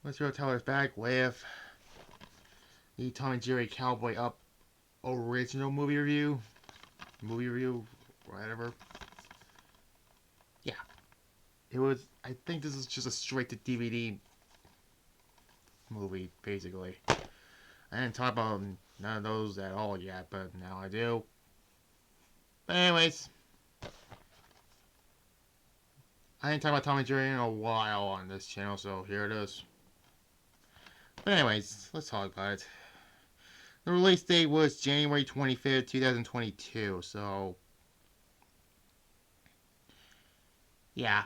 Let's go tell us back with the Tom and Jerry Cowboy Up original movie review, whatever. Yeah, it was. I think this is just a straight to DVD movie, basically. I didn't talk about none of those at all yet, but now I do. But anyways, I didn't talk about Tom and Jerry in a while on this channel, so here it is. But anyways, let's talk about it. The release date was January 25th, 2022. So yeah.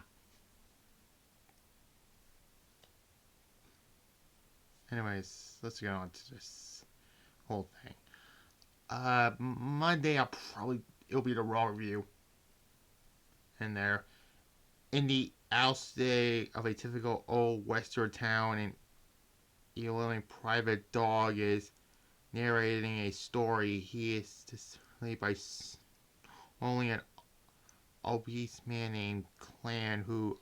Anyways, let's get on to this whole thing. Monday it'll be the raw review in there. In the outstay of a typical old western town, an living private dog is narrating a story. He is displayed by only an obese man named Clan who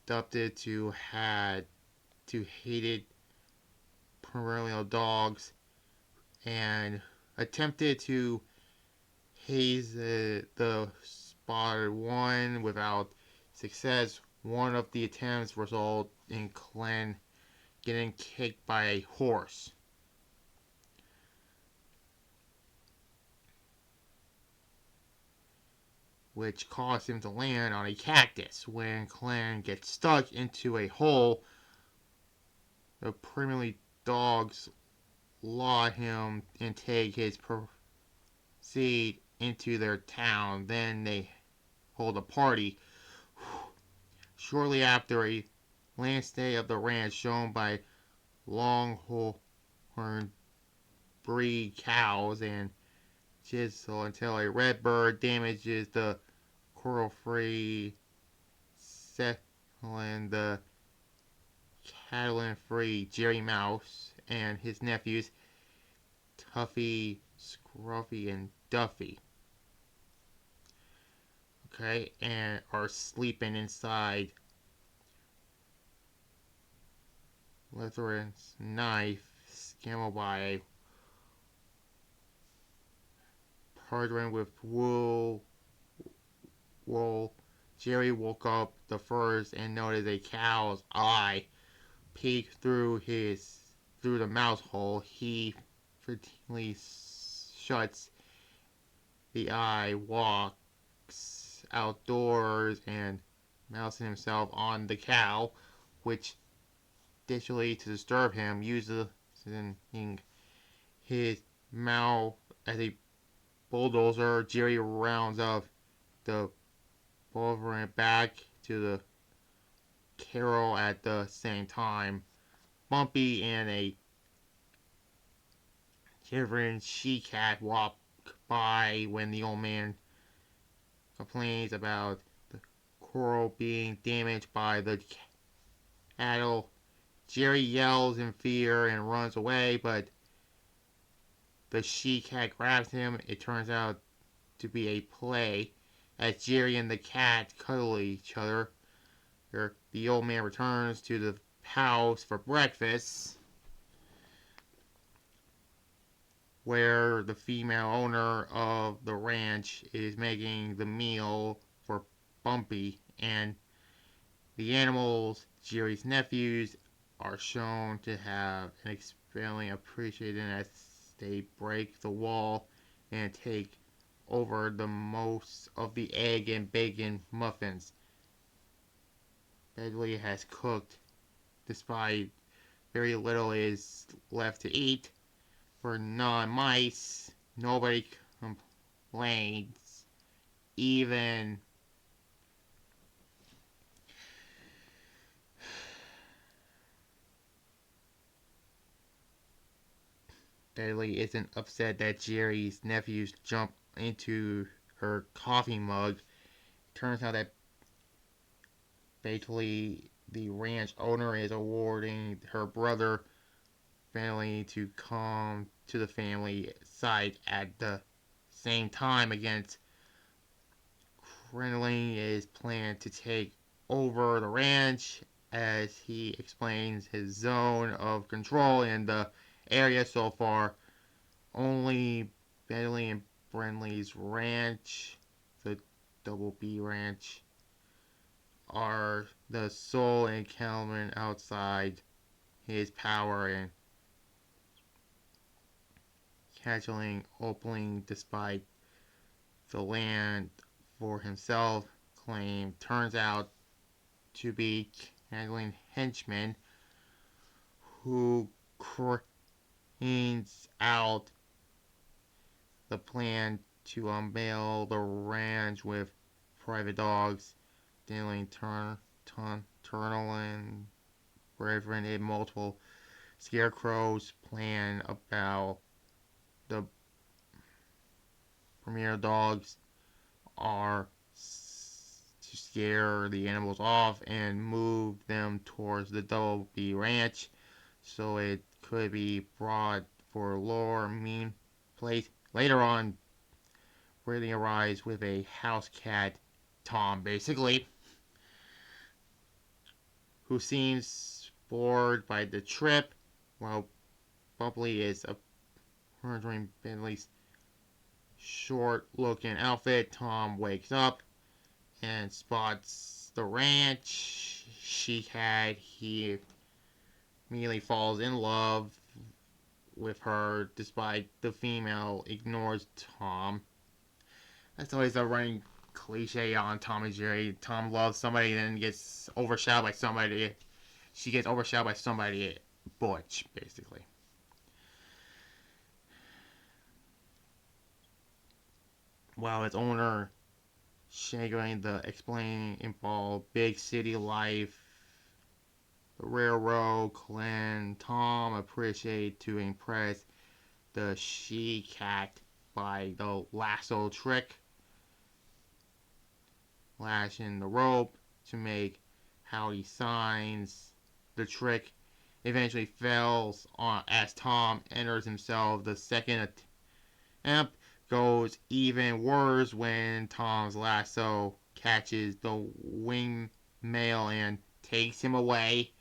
adopted to had to hated perennial dogs and attempted to haze the spotted one without success. One of the attempts resulted in Clan getting kicked by a horse, which caused him to land on a cactus. When Clan gets stuck into a hole, the primarily dogs law him and take his proceed into their town. Then they hold a party. Shortly after, a last day of the ranch shown by longhorn breed cows and chisel until a red bird damages the coral-free settling the Catalan-free Jerry Mouse and his nephews Tuffy, Scruffy, and Duffy. Okay, and are sleeping inside Lutheran's knife scammed by a partner with wool. Jerry woke up the first and noticed a cow's eye peek through the mouse hole. He furtively shuts the eye, walks outdoors, and mousing himself on the cow, which digitally to disturb him, using his mouth as a bulldozer. Jerry rounds up the Wolverine back to the Carol at the same time. Bumpy and a shivering she-cat walk by when the old man complains about the coral being damaged by the cattle. Jerry yells in fear and runs away, but the she-cat grabs him. It turns out to be a play. As Jerry and the cat cuddle each other, the old man returns to the house for breakfast, where the female owner of the ranch is making the meal for Bumpy, and the animals, Jerry's nephews, are shown to have an extremely appreciated as they break the wall and take over the most of the egg and bacon muffins Begley has cooked, despite very little is left to eat. For non-mice, nobody complains. Even Begley isn't upset that Jerry's nephews jump into her coffee mug. Turns out that basically the ranch owner is awarding her brother family to come to the family side at the same time against Kremlin is planned to take over the ranch as he explains his zone of control in the area so far. Only Bentley and Brentley's ranch, the Double B Ranch, are the sole encampment outside his power, and casually opening despite the land for himself claim turns out to be handling henchmen who cranes out the plan to unveil the ranch with private dogs, dealing Turtle and Reverend and multiple scarecrows plan about the premier dogs are to scare the animals off and move them towards the Double B Ranch so it could be brought for lore mean place. Later on, Brady arrives with a house cat, Tom basically, who seems bored by the trip while Bubbly is wondering Bentley's short-looking outfit. Tom wakes up and spots the ranch she had. He immediately falls in love with her despite the female ignores Tom. That's always a running cliche on Tom and Jerry. Tom loves somebody and then gets overshadowed by somebody. She gets overshadowed by somebody, Butch, basically. While its owner sharing the explaining involved big city life, the railroad clan, Tom appreciate to impress the she-cat by the lasso trick, lashing the rope to make how he signs. The trick eventually fails as Tom enters himself. The second attempt goes even worse when Tom's lasso catches the wing male and takes him away.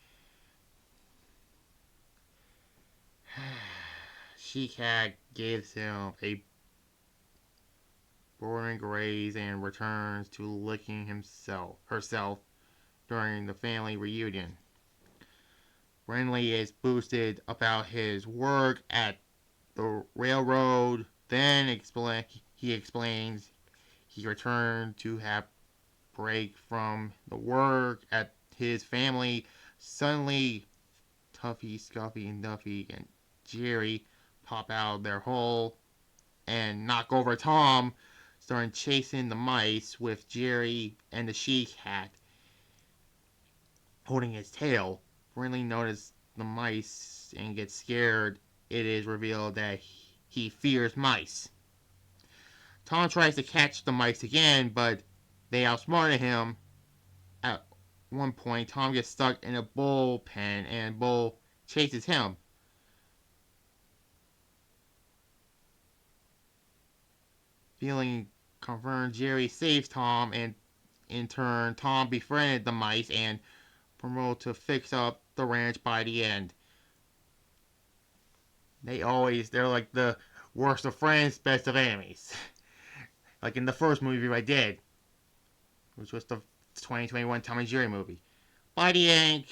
She-Cat gives him a boring graze and returns to licking herself during the family reunion. Renly is boosted about his work at the railroad. Then he explains he returned to have break from the work at his family. Suddenly, Tuffy, Scuffy, Nuffy, and Jerry pop out of their hole and knock over Tom, starting chasing the mice with Jerry and the she-cat holding his tail. Brinley notices the mice and gets scared. It is revealed that he fears mice. Tom tries to catch the mice again, but they outsmarted him. At one point, Tom gets stuck in a bull pen and Bull chases him. Feeling confirmed, Jerry saves Tom, and in turn, Tom befriended the mice and promoted to fix up the ranch by the end. They're like the worst of friends, best of enemies. Like in the first movie I did, which was the 2021 Tom and Jerry movie. By the end,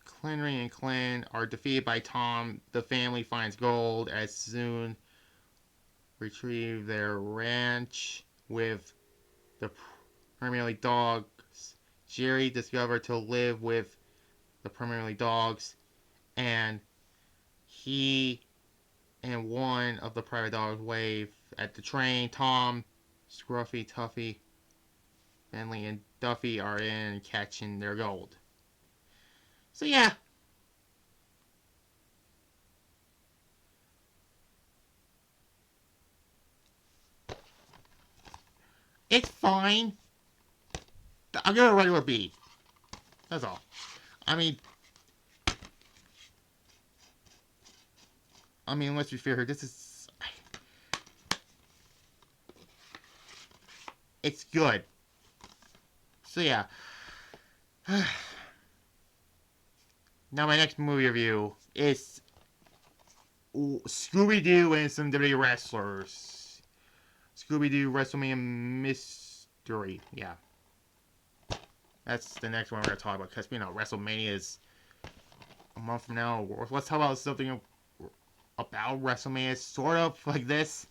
Clenry and Clan are defeated by Tom. The family finds gold as soon retrieve their ranch with the primarily dogs. Jerry discovered to live with the primarily dogs, and he and one of the private dogs wave at the train. Tom, Scruffy, Tuffy, Bentley, and Duffy are in catching their gold. So yeah. It's fine. I'll give it a regular B. That's all. I mean, let's be fair here. It's good. So yeah. Now my next movie review is Scooby-Doo and some WWE wrestlers. Scooby-Doo WrestleMania Mystery. Yeah. That's the next one we're going to talk about because, WrestleMania is a month from now. Let's talk about something about WrestleMania, sort of like this.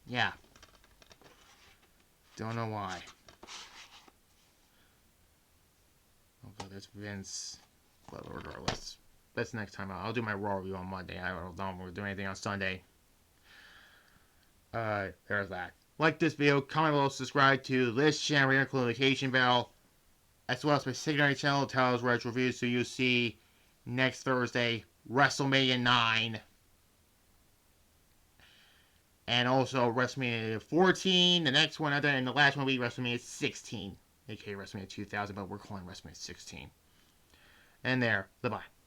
Yeah. Don't know why. Okay, there's Vince. But regardless. That's next time. I'll do my Raw review on Monday. I don't know if we're doing anything on Sunday. There's that. Like this video, comment below, subscribe to this channel, include the notification bell, as well as my secondary channel, Tales Retro Reviews, so you'll see next Thursday, WrestleMania 9. And also WrestleMania 14, the next one, and the last one will be WrestleMania 16, aka WrestleMania 2000, but we're calling WrestleMania 16. And there, bye-bye.